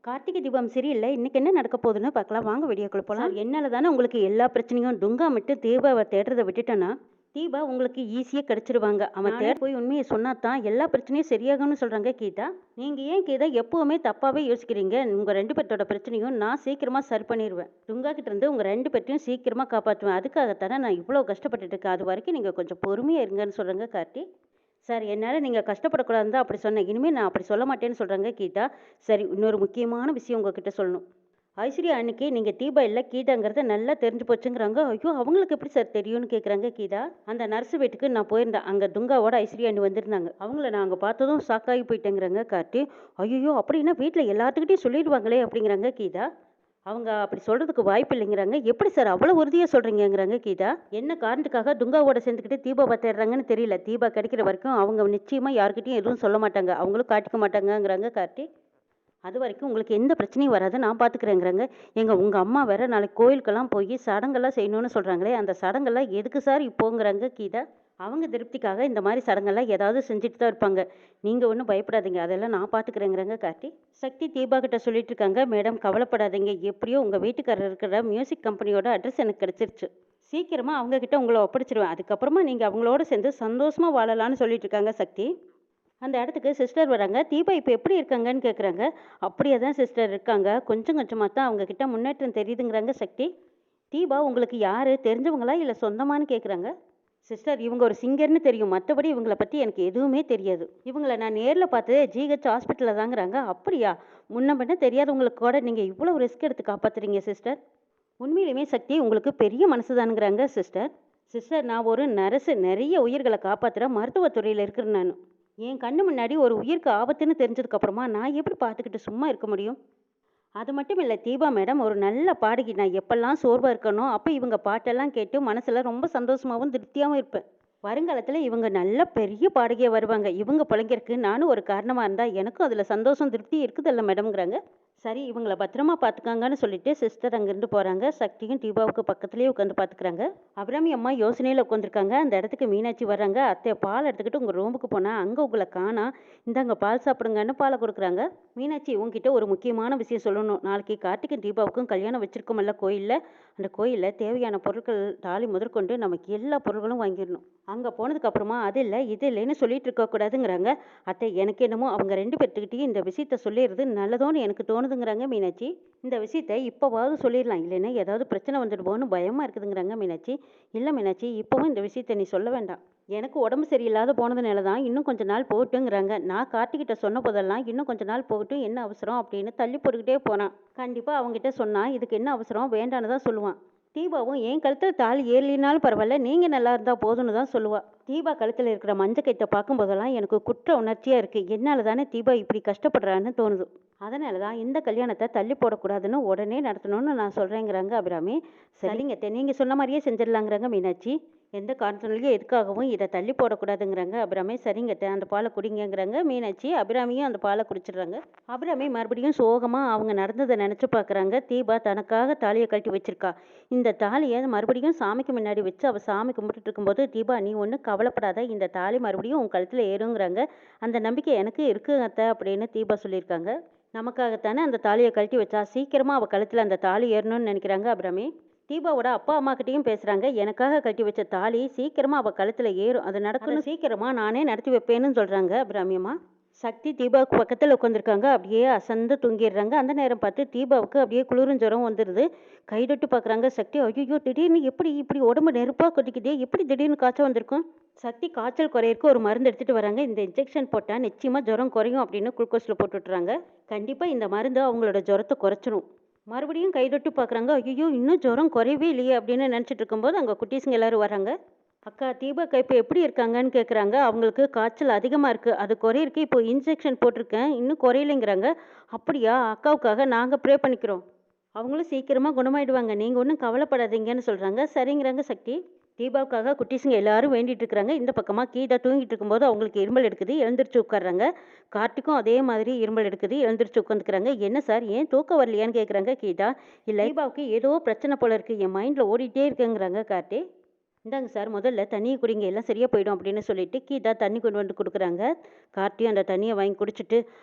கார்த்திகை தீபம் சரியில்ல. இன்னைக்கு என்ன நடக்க போகுதுன்னு பார்க்கலாம். வாங்க வீடியோக்குள்ள போலாம். என்னால தானே உங்களுக்கு எல்லா பிரச்சனையும் டுங்கா மட்டும் தீபாவை தேடுறத விட்டுட்டேன்னா, தீபா உங்களுக்கு ஈஸியா கிடைச்சிருவாங்க. அவன் தேட போய் உண்மையை சொன்னா தான் எல்லா பிரச்சனையும் சரியாகும்னு சொல்றாங்க கீதா. நீங்க ஏன் கீதா எப்பவுமே தப்பாவே யோசிக்கிறீங்க? உங்க 2 பேர்த்தோட பிரச்சனையும் நான் சீக்கிரமா சரி பண்ணிருவேன். டுங்கா கிட்ட இருந்து உங்க 2 பேர்த்தையும் சீக்கிரமா காப்பாற்றுவேன். அதுக்காகத்தானே நான் இவ்வளவு கஷ்டப்பட்டுட்டு இருக்கேன். அது வரைக்கும் நீங்க கொஞ்சம் பொறுமையா இருங்கன்னு சொல்றாங்க கார்த்தி. சார் என்னால் நீங்கள் கஷ்டப்படக்கூடாதுன்னு தான் அப்படி சொன்னேன். இனிமேல் நான் அப்படி சொல்ல மாட்டேன்னு சொல்கிறாங்க கீதா. சரி, இன்னொரு முக்கியமான விஷயம் உங்ககிட்ட சொல்லணும். ஐஸ்வர்யா அன்னைக்கு நீங்கள் தீபா இல்லை கீதாங்கிறத நல்லா தெரிஞ்சு போச்சுங்கிறாங்க. ஐயோ, அவங்களுக்கு எப்படி சார் தெரியும்னு கேட்குறாங்க கீதா. அந்த நர்ஸ் வீட்டுக்கு நான் போயிருந்தேன். அங்கே துங்காவோட ஐஸ்வர்யா அண்ணி வந்திருந்தாங்க. அவங்கள நான் அங்கே பார்த்ததும் ஷாக்காகி போயிட்டேங்கிறாங்க கார்த்தி. ஐயோ, அப்படின்னா வீட்டில் எல்லாத்துக்கிட்டையும் சொல்லிடுவாங்களே அப்படிங்கிறாங்க கீதா. அவங்க அப்படி சொல்றதுக்கு வாய்ப்பு இல்லைங்கிறாங்க. எப்படி சார் அவ்வளோ உறுதியாக சொல்கிறீங்கிறாங்க கீதா. என்ன காரணத்துக்காக துங்காவோட சேர்ந்துக்கிட்டு தீபாவை தேடுறாங்கன்னு தெரியல. தீபா கிடைக்கிற வரைக்கும் அவங்க நிச்சயமாக யார்கிட்டையும் எதுவும் சொல்ல மாட்டாங்க. அவங்களும் காட்டிக்க மாட்டாங்கங்கிறாங்க கார்த்தி. அது வரைக்கும் உங்களுக்கு எந்த பிரச்சனையும் வராது, நான் பார்த்துக்கிறேங்கிறாங்க. உங்கள் அம்மா வேற நாளைக்கு கோயிலுக்கெல்லாம் போய் சடங்கெல்லாம் செய்யணும்னு சொல்கிறாங்களே, அந்த சடங்கெல்லாம் எதுக்கு சார் இப்போங்கிறாங்க கீதா. அவங்க திருப்திக்காக இந்த மாதிரி சடங்கெல்லாம் ஏதாவது செஞ்சுட்டு தான் இருப்பாங்க. நீங்கள் ஒன்றும் பயப்படாதீங்க, அதெல்லாம் நான் பார்த்துக்கிறேங்கிறாங்க கார்த்தி. சக்தி தீபா கிட்ட சொல்லிட்டு இருக்காங்க. மேடம் கவலைப்படாதீங்க, எப்படியோ உங்கள் வீட்டுக்காரர் இருக்கிற மியூசிக் கம்பெனியோட அட்ரஸ் எனக்கு கிடைச்சிருச்சு. சீக்கிரமாக அவங்க கிட்ட உங்களை ஒப்படைச்சிருவேன். அதுக்கப்புறமா நீங்கள் அவங்களோட சேர்ந்து சந்தோஷமாக வாழலான்னு சொல்லிட்டு இருக்காங்க சக்தி. அந்த இடத்துக்கு சிஸ்டர் வராங்க. தீபா இப்போ எப்படி இருக்காங்கன்னு கேட்குறாங்க. அப்படியே தான் சிஸ்டர் இருக்காங்க. கொஞ்சம் கொஞ்சமாக தான் அவங்க கிட்ட முன்னேற்றம் தெரியுதுங்கிறாங்க சக்தி. தீபா உங்களுக்கு யார், தெரிஞ்சவங்களா இல்லை சொந்தமானு கேட்குறாங்க. சிஸ்டர் இவங்க ஒரு சிங்கர்னு தெரியும், மற்றபடி இவங்கள பற்றி எனக்கு எதுவுமே தெரியாது. இவங்கள நான் நேரில் பார்த்தது ஜிஹெச் ஹாஸ்பிட்டலில் தாங்கிறாங்க. அப்படியா? முன்ன பின்ன தெரியாதவங்களுக்கு கூட நீங்கள் இவ்வளோ ரிஸ்க் எடுத்து காப்பாற்றுறீங்க சிஸ்டர். உண்மையிலுமே சக்தி உங்களுக்கு பெரிய மனசு தானுங்கிறாங்க சிஸ்டர். சிஸ்டர் நான் ஒரு நர்ஸு, நிறைய உயிர்களை காப்பாற்றுற மருத்துவத்துறையில் இருக்கிறேன் நான். என் கண்ணு முன்னாடி ஒரு உயிருக்கு ஆபத்துன்னு தெரிஞ்சதுக்கப்புறமா நான் எப்படி பார்த்துக்கிட்டு சும்மா இருக்க முடியும்? அது மட்டும் இல்லை தீபா மேடம் ஒரு நல்ல பாடகி. நான் எப்பெல்லாம் சோர்வாக இருக்கணும் அப்போ இவங்க பாட்டெல்லாம் கேட்டு மனசில் ரொம்ப சந்தோஷமாகவும் திருப்தியாகவும் இருப்பேன். வருங்காலத்தில் இவங்க நல்ல பெரிய பாடகியாக வருவாங்க. இவங்க பிழைக்கிறதுக்கு நானும் ஒரு காரணமாக இருந்தால் எனக்கும் அதில் சந்தோஷம் திருப்தி இருக்குதில்ல மேடம்ங்கிறாங்க. சரி, இவங்கள பத்திரமா பார்த்துக்காங்கன்னு சொல்லிட்டு சிஸ்டர் அங்கேருந்து போகிறாங்க. சக்தியும் தீபாவுக்கு பக்கத்துலேயே உட்காந்து பார்த்துக்கிறாங்க. அபிராமி அம்மா யோசனையில் உட்காந்துருக்காங்க. அந்த இடத்துக்கு மீனாட்சி வர்றாங்க. அத்தை பால் எடுத்துக்கிட்டு உங்கள் ரூமுக்கு போனால் அங்கே உங்களை காணா, இந்தாங்க பால் சாப்பிடுங்கன்னு பாலை கொடுக்குறாங்க. மீனாட்சி உங்ககிட்ட ஒரு முக்கியமான விஷயம் சொல்லணும். நாளைக்கு கார்த்திக்கும் தீபாவுக்கும் கல்யாணம் வச்சிருக்கோமல்ல கோயிலில், அந்த கோயிலில் தேவையான பொருட்கள் தாலி முதற்கொண்டு நமக்கு எல்லா பொருட்களும் வாங்கிடணும். அங்கே போனதுக்கு அப்புறமா அது இல்லை இது இல்லைன்னு சொல்லிட்டு இருக்கக்கூடாதுங்கிறாங்க. அத்தை எனக்கு என்னமோ அவங்க 2 பேர்த்துக்கிட்டையும் இந்த விஷயத்த சொல்லிடுறது நல்லதோன்னு எனக்கு தோணுதுங்கிறாங்க மீனாட்சி. இந்த விஷயத்த இப்போவாவது சொல்லிடலாம், இல்லைன்னா ஏதாவது பிரச்சனை வந்துடுவோன்னு பயமாக இருக்குதுங்கிறாங்க மீனாட்சி. இல்லை மீனாட்சி, இப்போவும் இந்த விஷயத்த நீ சொல்ல வேண்டாம். எனக்கு உடம்பு சரியில்லாத போனதுனால தான் இன்னும் கொஞ்ச நாள் போகட்டுங்கிறாங்க. நான் கார்த்திகிட்ட சொன்ன போதெல்லாம் இன்னும் கொஞ்ச நாள் போகட்டும், என்ன அவசரம் அப்படின்னு தள்ளி போட்டுக்கிட்டே போனான். கண்டிப்பாக அவங்ககிட்ட சொன்னால் இதுக்கு என்ன அவசரம் வேண்டான்னு தான் சொல்லுவான். தீபாவும் என் கழுத்தில் தாலி ஏறலினாலும் பரவாயில்ல, நீங்கள் நல்லா இருந்தால் போதும்னு தான் சொல்லுவாள். தீபா கழுத்தில் இருக்கிற மஞ்சக்கயிற்றை பார்க்கும்போதெல்லாம் எனக்கு குற்ற உணர்ச்சியாக இருக்குது. என்னால் தானே தீபா இப்படி கஷ்டப்படுறான்னு தோணுது. அதனால தான் இந்த கல்யாணத்தை தள்ளி போடக்கூடாதுன்னு உடனே நடத்தணும்னு நான் சொல்கிறேங்கிறாங்க அபிராமி. சரிங்க, நீங்கள் சொன்ன மாதிரியே செஞ்சிடலாங்கிறாங்க மீனாட்சி. எந்த காரணத்துலையும் எதுக்காகவும் இதை தள்ளி போடக்கூடாதுங்கிறாங்க அபிராமி. சரிங்க அந்த பாலை குடிங்கிறாங்க மீனாட்சி. அபிராமியும் அந்த பாலை குடிச்சிடுறாங்க. அபிராமி மறுபடியும் சோகமாக அவங்க நடந்ததை நினச்சி பார்க்குறாங்க. தீபா தனக்காக தாலியை கட்டி வச்சிருக்கா. இந்த தாலியை மறுபடியும் சாமிக்கு முன்னாடி வச்சு அவள் சாமி கும்பிட்டுட்டு இருக்கும்போது, தீபா நீ ஒன்றும் கவலைப்படாத, இந்த தாலி மறுபடியும் உன் கழுத்தில் ஏறுங்கிறாங்க. அந்த நம்பிக்கை எனக்கு இருக்குது அத்தை அப்படின்னு தீபா சொல்லியிருக்காங்க. நமக்காகத்தானே அந்த தாலியை கழட்டி வச்சா, சீக்கிரமாக அவள் கழுத்தில் அந்த தாலி ஏறணும்னு நினைக்கிறாங்க அபிராமி. தீபாவோட அப்பா அம்மாக்கிட்டையும் பேசுகிறாங்க. எனக்காக கட்டி வச்ச தாலி சீக்கிரமாக அவள் கழுத்தில் ஏறும், அது நடக்கணும், சீக்கிரமாக நானே நடத்தி வைப்பேன்னு சொல்கிறாங்க அபிராமியம்மா. சக்தி தீபாவுக்கு பக்கத்தில் உட்காந்துருக்காங்க. அப்படியே அசந்து தூங்கிடுறாங்க. அந்த நேரம் பார்த்து தீபாவுக்கு அப்படியே குளிரும் ஜுரம் வந்துடுது. கைதொட்டு பார்க்குறாங்க சக்தி. ஐயோ, திடீர்னு எப்படி இப்படி உடம்பு நெருப்பாக கொதிக்குதே, எப்படி திடீர்னு காய்ச்சல் வந்திருக்கும்? சக்தி காய்ச்சல் குறையிறக்கு ஒரு மருந்து எடுத்துகிட்டு வராங்க. இந்த இன்ஜெக்ஷன் போட்டால் நிச்சயமாக ஜுரம் குறையும் அப்படின்னு குளுக்கோஸில் போட்டு விட்டுறாங்க. கண்டிப்பாக இந்த மருந்து அவங்களோட ஜுரத்தை குறைச்சிரும். மறுபடியும் கைதொட்டு பார்க்குறாங்க. ஐயோ, இன்னும் ஜுரம் குறையவே இல்லையே அப்படின்னு நினச்சிட்டு இருக்கும்போது அங்கே குட்டீஸுங்க எல்லாரும் வராங்க. அக்கா தீபாக்கா இப்போ எப்படி இருக்காங்கன்னு கேட்குறாங்க. அவங்களுக்கு காய்ச்சல் அதிகமாக இருக்குது, அது குறையிருக்கு, இப்போ இன்ஜெக்ஷன் போட்டிருக்கேன், இன்னும் குறையலைங்கிறாங்க. அப்படியா? அக்காவுக்காக நாங்கள் ப்ரே பண்ணிக்கிறோம், அவங்களும் சீக்கிரமாக குணமாயிடுவாங்க, நீங்கள் ஒன்றும் கவலைப்படாதீங்கன்னு சொல்கிறாங்க. சரிங்கிறாங்க சக்தி. தீபாவுக்காக குட்டீஸுங்க எல்லாரும் வேண்டிட்டு இருக்கிறாங்க. இந்த பக்கமாக கீதா தூங்கிட்டு இருக்கும்போது அவங்களுக்கு இருமல் எடுக்குது, எழுந்திரிச்சு உட்காடுறாங்க. கார்த்திக்கும் அதே மாதிரி இருமல் எடுக்குது, எழுந்திரிச்சு உட்காந்துக்கிறாங்க. என்ன சார், ஏன் தூக்கம் வரலையான்னு கேட்குறாங்க கீதா. இல்லை தீபாவுக்கு ஏதோ பிரச்சனை போல இருக்குது, என் மைண்டில் ஓடிட்டே இருக்குங்கிறாங்க கார்த்தி. இந்தாங்க சார், முதல்ல தண்ணியை குடிங்க, எல்லாம் சரியாக போயிடும் அப்படின்னு சொல்லிட்டு கீதா தண்ணி கொண்டு வந்து கொடுக்குறாங்க. கார்த்தியும் அந்த தண்ணியை வாங்கி குடிச்சிட்டு,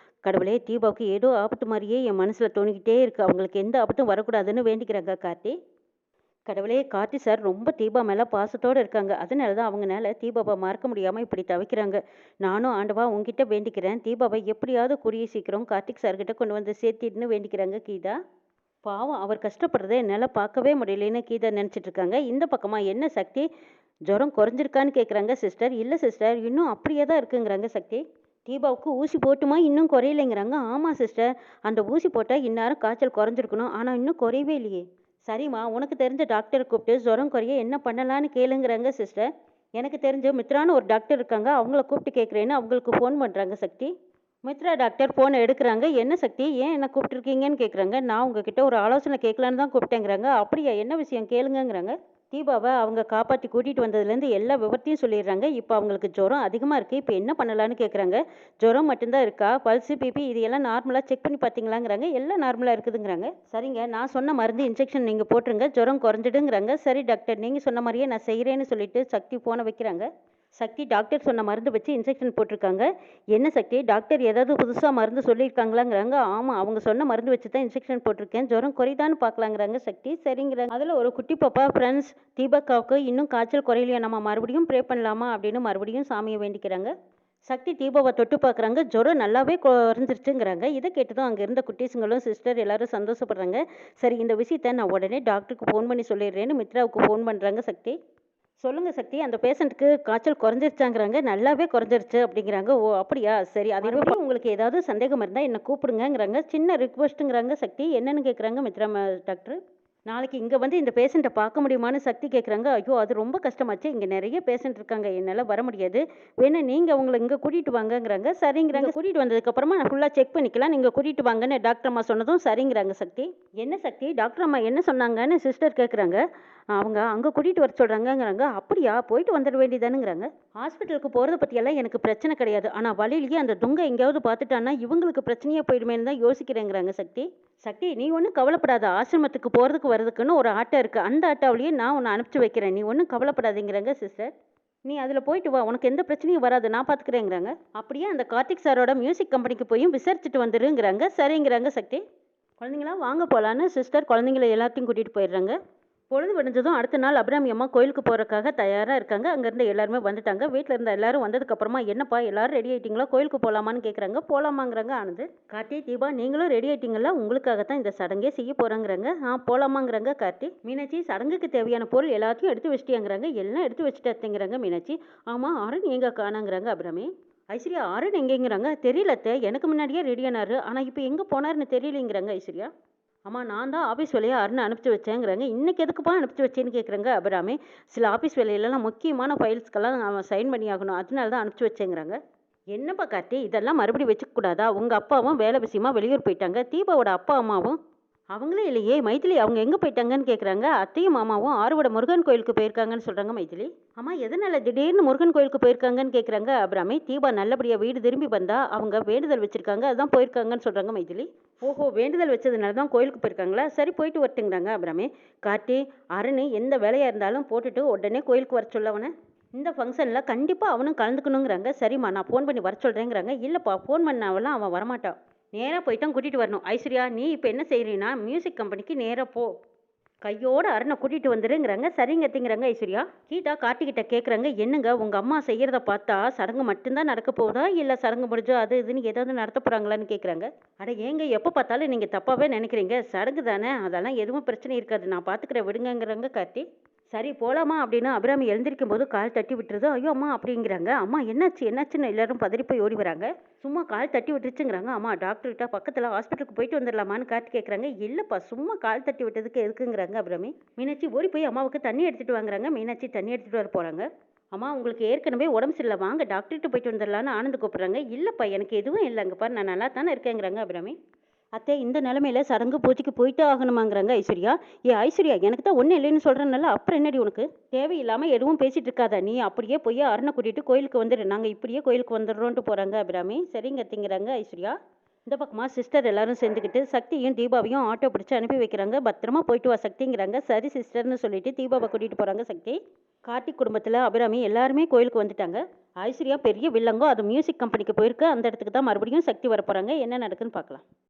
கடவுளே, தீபாவுக்கு ஏதோ ஆபத்து மாதிரியே என் மனசுல தோணிக்கிட்டே இருக்கு. அவங்களுக்கு எந்த ஆபத்தும் வரக்கூடாதுன்னு வேண்டிக்கிறாங்க கார்த்தி. கடவுளே, கார்த்தி சார் ரொம்ப தீபா மேல பாசத்தோட இருக்காங்க. அதனால தான் அவங்கனால தீபாவை மறக்க முடியாம இப்படி தவிக்கிறாங்க. நானும் ஆண்டவா உன்கிட்ட வேண்டிக்கிறேன். தீபாவை எப்படியாவது கூடிய சீக்கிரம் கார்த்திக் சார்கிட்ட கொண்டு வந்து சேர்த்திடுன்னு வேண்டிக்கிறாங்க கீதா. பாவம், அவர் கஷ்டப்படுறத என்னால் பார்க்கவே முடியலன்னு கீதா நினச்சிட்டு இருக்காங்க. இந்த பக்கமா என்ன சக்தி, ஜுரம் குறைஞ்சிருக்கான்னு கேட்குறாங்க சிஸ்டர். இல்லை சிஸ்டர், இன்னும் அப்படியே தான் இருக்குங்கிறாங்க சக்தி. தீபாவுக்கு ஊசி போட்டுமா இன்னும் குறையலைங்கிறாங்க. ஆமாம் சிஸ்டர், அந்த ஊசி போட்டால் இந்நேரம் காய்ச்சல் குறைஞ்சிருக்கணும். ஆனால் இன்னும் குறையவே இல்லையே. சரிம்மா, உனக்கு தெரிஞ்ச டாக்டரை கூப்பிட்டு ஜுரம் குறைய என்ன பண்ணலான்னு கேளுங்கிறாங்க சிஸ்டர். எனக்கு தெரிஞ்ச மித்ரான்னு ஒரு டாக்டர் இருக்காங்க, அவங்கள கூப்பிட்டு கேட்குறேன்னு அவங்களுக்கு ஃபோன் பண்ணுறாங்க சக்தி. மித்ரா டாக்டர் ஃபோனை எடுக்கிறாங்க. என்ன சக்தி, ஏன் என்ன கூப்பிட்டுருக்கீங்கன்னு கேட்குறாங்க. நான் உங்ககிட்ட ஒரு ஆலோசனை கேட்கலான்னு தான் கூப்பிட்டேங்கிறாங்க. அப்படியா, என்ன விஷயம் கேளுங்கங்கிறாங்க. தீபாவை அவங்க காப்பாற்றி கூட்டிகிட்டு வந்ததுலேருந்து எல்லா விவரத்தையும் சொல்லிடுறாங்க. இப்போ அவங்களுக்கு ஜுரம் அதிகமாக இருக்குது. இப்போ என்ன பண்ணலான்னு கேட்குறாங்க. ஜுரம் மட்டும்தான் இருக்கா, பல்ஸு பிபி இது எல்லாம் நார்மலாக செக் பண்ணி பார்த்தீங்களாங்கிறாங்க. எல்லாம் நார்மலாக இருக்குதுங்கிறாங்க. சரிங்க, நான் சொன்ன மருந்து இன்ஜெக்ஷன் நீங்கள் போட்டுருங்க, ஜுரம் குறைஞ்சிடுங்கிறாங்க. சரி டாக்டர், நீங்கள் சொன்ன மாதிரியே நான் செய்கிறேன்னு சொல்லிட்டு சக்தி ஃபோனை வைக்கிறாங்க. சக்தி டாக்டர் சொன்ன மருந்து வச்சு இன்ஜெக்ஷன் போட்டிருக்காங்க. என்ன சக்தி, டாக்டர் ஏதாவது புதுசாக மருந்து சொல்லியிருக்காங்களாங்கிறாங்க. ஆமாம், அவங்க சொன்ன மருந்து வச்சு தான் இன்ஜெக்ஷன் போட்டிருக்கேன், ஜுரம் குறைதான்னு பார்க்கலாங்கிறாங்க சக்தி. சரிங்கிறாங்க. அதில் ஒரு குட்டி பாப்பா ஃப்ரெண்ட்ஸ், தீபக்காவுக்கு இன்னும் காய்ச்சல் குறையிலையா, நம்ம மறுபடியும் ப்ரே பண்ணலாமா அப்படின்னு மறுபடியும் சாமியை வேண்டிக்கிறாங்க. சக்தி தீபாவை தொட்டு பார்க்குறாங்க. ஜுரம் நல்லாவே குறைஞ்சிருச்சுங்கிறாங்க. இதை கேட்டதும் அங்கே இருந்த குட்டீஸுங்களும் சிஸ்டர் எல்லாரும் சந்தோஷப்படுறாங்க. சரி, இந்த விஷயத்த நான் உடனே டாக்டருக்கு ஃபோன் பண்ணி சொல்லிடுறேன்னு மித்ராவுக்கு ஃபோன் பண்ணுறாங்க சக்தி. சொல்லுங்க சக்தி, அந்த பேஷண்ட்டுக்கு காய்ச்சல் குறைஞ்சிருச்சாங்கிறாங்க. நல்லாவே குறைஞ்சிருச்சு அப்படிங்கிறாங்க. ஓ அப்படியா, சரி. அதுவே உங்களுக்கு ஏதாவது சந்தேகம் இருந்தால் என்ன கூப்பிடுங்கங்கிறாங்க. சின்ன ரிக்வெஸ்ட்டுங்கிறாங்க சக்தி. என்னன்னு கேட்குறாங்க மித்ரா டாக்டர். நாளைக்கு இங்கே வந்து இந்த பேஷண்ட்டை பார்க்க முடியுமான்னு சக்தி கேட்குறாங்க. ஐயோ, அது ரொம்ப கஷ்டமாச்சு, இங்கே நிறைய பேஷண்ட் இருக்காங்க, என்னால் வர முடியாது, வேணா நீங்கள் அவங்கள இங்கே கூட்டிகிட்டு வாங்கங்கிறாங்க. சரிங்கிறாங்க. கூட்டிகிட்டு வந்ததுக்கப்புறமா நான் ஃபுல்லாக செக் பண்ணிக்கலாம், நீங்கள் கூட்டிகிட்டு வாங்கன்னு டாக்டர் அம்மா சொன்னதும் சரிங்கிறாங்க சக்தி. என்ன சக்தி, டாக்டர் அம்மா என்ன சொன்னாங்கன்னு சிஸ்டர் கேட்குறாங்க. அவங்க அங்கே கூட்டிகிட்டு வர சொல்கிறாங்கங்கிறாங்க. அப்படியா, போயிட்டு வந்துட வேண்டியதானுங்கிறாங்க. ஹாஸ்பிட்டலுக்கு போகிறத பற்றியெல்லாம் எனக்கு பிரச்சனை கிடையாது, ஆனால் வழியிலேயே அந்த துங்கை எங்கேயாவது பார்த்துட்டான்னா இவங்களுக்கு பிரச்சனையாக போயிடுமேன்னு தான் யோசிக்கிறேங்கிறாங்க சக்தி. சக்தி, நீ ஒன்றும் கவலைப்படாத, ஆசிரமத்துக்கு போகிறதுக்கு வர்றதுக்குன்னு ஒரு ஆட்டோ இருக்குது, அந்த ஆட்டோவிலேயே நான் உன்னை அனுப்பிச்சி வைக்கிறேன், நீ ஒன்றும் கவலைப்படாதீங்கிறாங்க சிஸ்டர். நீ அதில் போயிட்டு வா, உனக்கு எந்த பிரச்சனையும் வராது, நான் பார்த்துக்கிறேங்கிறாங்க. அப்படியே அந்த கார்த்திக் சாரோட மியூசிக் கம்பெனிக்கு போய் விசாரிச்சுட்டு வந்துருங்கிறாங்க. சரிங்கிறாங்க சக்தி. குழந்தைங்களா வாங்க போகலான்னு சிஸ்டர் குழந்தைங்கள எல்லாத்தையும் கூட்டிகிட்டு போயிடுறாங்க. பொழுது விடிஞ்சதும் அடுத்த நாள் அபிராமி அம்மா கோயிலுக்கு போகிறதுக்காக தயாராக இருக்காங்க. அங்கேருந்து எல்லாருமே வந்துட்டாங்க. வீட்டில் இருந்த எல்லாரும் வந்ததுக்கப்புறமா என்னப்பா எல்லாரும் ரெடி ஆகிட்டிங்களா, கோயிலுக்கு போகலாமான்னு கேட்குறாங்க. போகலாமாங்கிறாங்க ஆனந்த். கார்த்தி, தீபா நீங்களும் ரெடி ஆகிட்டிங்களா, உங்களுக்காகத்தான் இந்த சடங்கே செய்ய போகிறாங்கிறாங்க. போகலாமாங்கிறாங்க கார்த்தி. மீனாட்சி, சடங்குக்கு தேவையான பொருள் எல்லாத்தையும் எடுத்து வச்சிட்டியாங்கிறாங்க. எல்லாம் எடுத்து வச்சுட்டேங்கிறாங்க மீனாட்சி. ஆமாம், அருண் எங்கே காணாங்கிறாங்க அபிராமி. ஐஸ்வர்யா, அருண் எங்கேங்கிறாங்க. தெரியலத்த, எனக்கு முன்னாடியே ரெடியானாரு, ஆனால் இப்போ எங்கே போனாருன்னு தெரியலைங்கிறாங்க ஐஸ்வர்யா. அம்மா, நான் தான் ஆஃபீஸ் வேலையை அருணை அனுப்பிச்சி வச்சேங்கிறாங்க. இன்றைக்கி எதுக்குப்பா அனுப்பிச்சி வச்சேன்னு கேட்குறாங்க அபிராமி. சில ஆஃபீஸ் வேலையிலலாம் முக்கியமான ஃபைல்ஸ்க்கெல்லாம் அவன் சைன் பண்ணி ஆகணும், அதனால தான் அனுப்பிச்சி வச்சேங்கிறாங்க. என்னப்பா கார்த்தி, இதெல்லாம் மறுபடியும் வச்சுக்கூடாதா, உங்கள் அப்பாவும் வேலை விஷயமா வெளியூர் போயிட்டாங்க, தீபாவோட அப்பா அம்மாவும் அவங்களே இல்லையே. மைதிலி அவங்க எங்கே போயிட்டாங்கன்னு கேட்குறாங்க. அத்தையும் மாமாவும் ஆறுவட முருகன் கோயிலுக்கு போயிருக்காங்கன்னு சொல்கிறாங்க மைதிலி. அம்மா, எதனால் திடீர்னு முருகன் கோயிலுக்கு போயிருக்காங்கன்னு கேட்குறாங்க அபிராமி. தீபா நல்லபடியாக வீடு திரும்பி வந்தா அவங்க வேண்டுதல் வச்சுருக்காங்க, அதுதான் போயிருக்காங்கன்னு சொல்கிறாங்க மைதிலி. ஓஹோ, வேண்டுதல் வச்சதுனால தான் கோயிலுக்கு போயிருக்காங்களா, சரி போயிட்டு வரட்டுங்கிறாங்க அபிராமி. கார்த்தி, அருண் எந்த வேலையாக இருந்தாலும் போட்டுட்டு உடனே கோயிலுக்கு வர சொல்ல அவனை. இந்த ஃபங்க்ஷனில் கண்டிப்பாக அவனும் கலந்துக்கணுங்கிறாங்க. சரிம்மா, நான் ஃபோன் பண்ணி வர சொல்கிறேங்கிறாங்க. இல்லைப்பா, ஃபோன் பண்ணாவெல்லாம் அவன் வரமாட்டான், நேராக போயிட்டான் கூட்டிகிட்டு வரணும். ஐஸ்வர்யா, நீ இப்போ என்ன செய்கிறீன்னா மியூசிக் கம்பெனிக்கு நேராக போ, கையோட அருணை கூட்டிகிட்டு வந்துடுங்கிறாங்க. சரிங்க திங்கிறாங்க ஐஸ்வர்யா. கீதா கார்த்திகிட்ட கேட்குறாங்க. என்னங்க, உங்கள் அம்மா செய்கிறத பார்த்தா சடங்கு மட்டும்தான் நடக்க போகுதா, இல்லை சடங்கு முடிஞ்சோ அது இதுன்னு ஏதாவது நடத்த போகிறாங்களான்னு கேட்குறாங்க. அட ஏங்க, எப்போ பார்த்தாலும் நீங்கள் தப்பாகவே நினைக்கிறீங்க, சடங்கு தானே, அதெல்லாம் எதுவும் பிரச்சனை இருக்காது, நான் பார்த்துக்கிறேன் விடுங்கங்கிறாங்க கார்த்தி. சரி போகலாமா அப்படின்னு அபிராமி எழுந்திருக்கும் போது கால் தட்டி விட்டுருது. ஐயோ அம்மா அப்படிங்கிறாங்க. அம்மா என்னாச்சு என்னாச்சுன்னு எல்லாரும் பதறி போய் ஓடி வராங்க. சும்மா கால் தட்டி விட்டுருச்சுங்கிறாங்க. அம்மா, டாக்டர்கிட்ட பக்கத்தில் ஹாஸ்பிட்டலுக்கு போயிட்டு வந்துடலாமான்னு கார்த்தி கேட்குறாங்க. இல்லைப்பா, சும்மா கால் தட்டி விட்டதுக்கு எதுக்குங்கிறாங்க அபிராமி. மீனாட்சி ஓடி போய் அம்மாவுக்கு தண்ணி எடுத்துகிட்டு வாங்குறாங்க. மீனாட்சி தண்ணி எடுத்துகிட்டு வர போகிறாங்க. அம்மா, உங்களுக்கு ஏற்கனவே உடம்பு சரியில்லை, வாங்க டாக்டர்கிட்ட போயிட்டு வந்துடலான்னு ஆனந்து கூப்பிட்றாங்க. இல்லைப்பா, எனக்கு எதுவும் இல்லைங்க பாரு, நான் நல்லா தானே இருக்கேங்கிறாங்க அபிராமி. அத்தை, இந்த நிலமையில சடங்கு பூஜைக்கு போயிட்டு ஆகணுமாங்கிறாங்க ஐஸ்வர்யா. ஐஸ்வர்யா, எனக்கு தான் ஒன்றும் இல்லைன்னு சொல்கிறேன்னால அப்புறம் என்னடி உனக்கு, தேவையில்லாமல் எதுவும் பேசிகிட்டு இருக்காத, நீ அப்படியே போய் அருணை கூட்டிகிட்டு கோயிலுக்கு வந்துடு, நாங்கள் இப்படியே கோயிலுக்கு வந்துடுறோன்ட்டு போகிறாங்க அபிராமி. சரிங்க திங்கிறாங்க ஐஸ்வர்யா. இந்த பக்கமாக சிஸ்டர் எல்லாரும் சேர்ந்துக்கிட்டு சக்தியும் தீபாவையும் ஆட்டோ பிடிச்சி அனுப்பி வைக்கிறாங்க. பத்திரமா போயிட்டு வா சக்திங்கிறாங்க. சரி சிஸ்டர்னு சொல்லிட்டு தீபாவை கூட்டிகிட்டு போகிறாங்க சக்தி. கார்த்திக் குடும்பத்தில் அபிராமி எல்லாருமே கோயிலுக்கு வந்துட்டாங்க. ஐஸ்வர்யா பெரிய வில்லங்கோ, அது மியூசிக் கம்பெனிக்கு போயிருக்கு. அந்த இடத்துக்கு தான் மறுபடியும் சக்தி வரப்போறாங்க. என்ன நடக்குன்னு பார்க்கலாம்.